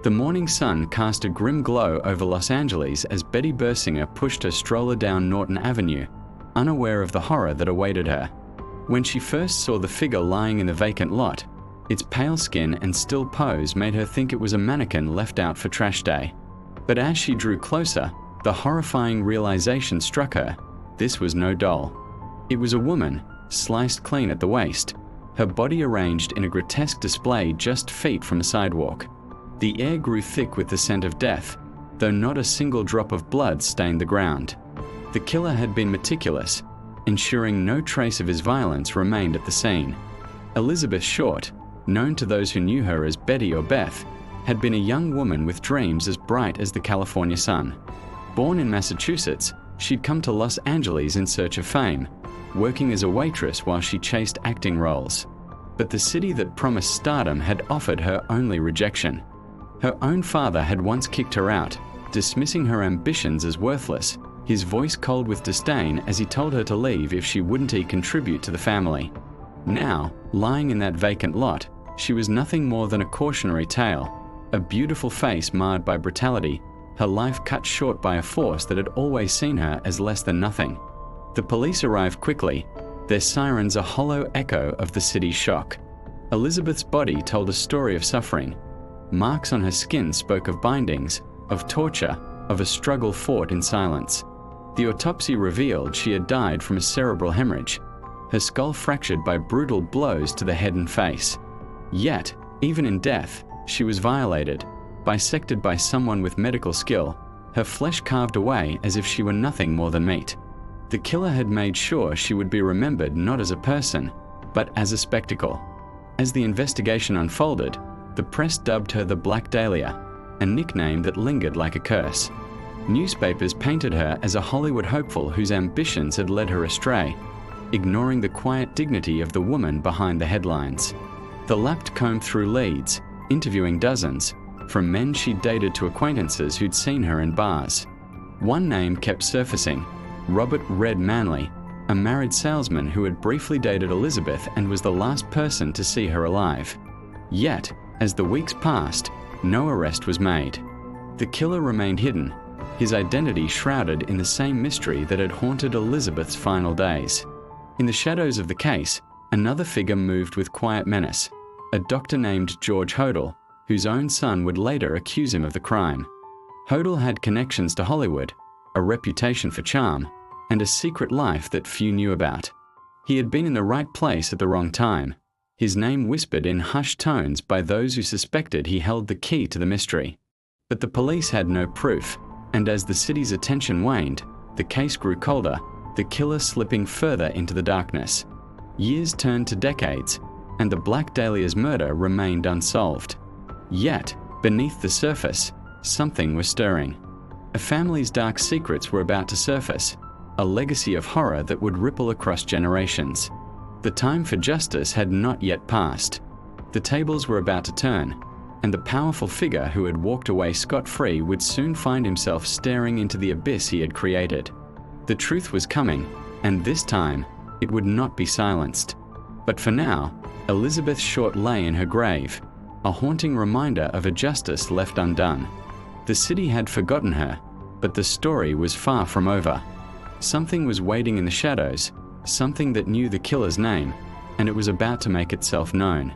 The morning sun cast a grim glow over Los Angeles as Betty Bersinger pushed her stroller down Norton Avenue, unaware of the horror that awaited her. When she first saw the figure lying in the vacant lot, its pale skin and still pose made her think it was a mannequin left out for trash day. But as she drew closer, the horrifying realization struck her. This was no doll. It was a woman, sliced clean at the waist, her body arranged in a grotesque display just feet from a sidewalk. The air grew thick with the scent of death, though not a single drop of blood stained the ground. The killer had been meticulous, ensuring no trace of his violence remained at the scene. Elizabeth Short, known to those who knew her as Betty or Beth, had been a young woman with dreams as bright as the California sun. Born in Massachusetts, she'd come to Los Angeles in search of fame, working as a waitress while she chased acting roles. But the city that promised stardom had offered her only rejection. Her own father had once kicked her out, dismissing her ambitions as worthless, his voice cold with disdain as he told her to leave if she wouldn't contribute to the family. Now, lying in that vacant lot, she was nothing more than a cautionary tale, a beautiful face marred by brutality, her life cut short by a force that had always seen her as less than nothing. The police arrived quickly, their sirens a hollow echo of the city's shock. Elizabeth's body told a story of suffering. Marks on her skin spoke of bindings, of torture, of a struggle fought in silence. The autopsy revealed she had died from a cerebral hemorrhage, her skull fractured by brutal blows to the head and face. Yet, even in death, she was violated, bisected by someone with medical skill, her flesh carved away as if she were nothing more than meat. The killer had made sure she would be remembered not as a person, but as a spectacle. As the investigation unfolded, the press dubbed her the Black Dahlia, a nickname that lingered like a curse. Newspapers painted her as a Hollywood hopeful whose ambitions had led her astray, ignoring the quiet dignity of the woman behind the headlines. The Lapt combed through leads, interviewing dozens, from men she'd dated to acquaintances who'd seen her in bars. One name kept surfacing, Robert Red Manley, a married salesman who had briefly dated Elizabeth and was the last person to see her alive. Yet, as the weeks passed, no arrest was made. The killer remained hidden, his identity shrouded in the same mystery that had haunted Elizabeth's final days. In the shadows of the case, another figure moved with quiet menace, a doctor named George Hodel, whose own son would later accuse him of the crime. Hodel had connections to Hollywood, a reputation for charm, and a secret life that few knew about. He had been in the right place at the wrong time, his name whispered in hushed tones by those who suspected he held the key to the mystery. But the police had no proof, and as the city's attention waned, the case grew colder, the killer slipping further into the darkness. Years turned to decades, and the Black Dahlia's murder remained unsolved. Yet, beneath the surface, something was stirring. A family's dark secrets were about to surface, a legacy of horror that would ripple across generations. The time for justice had not yet passed. The tables were about to turn, and the powerful figure who had walked away scot-free would soon find himself staring into the abyss he had created. The truth was coming, and this time, it would not be silenced. But for now, Elizabeth Short lay in her grave, a haunting reminder of a justice left undone. The city had forgotten her, but the story was far from over. Something was waiting in the shadows, something that knew the killer's name, and it was about to make itself known.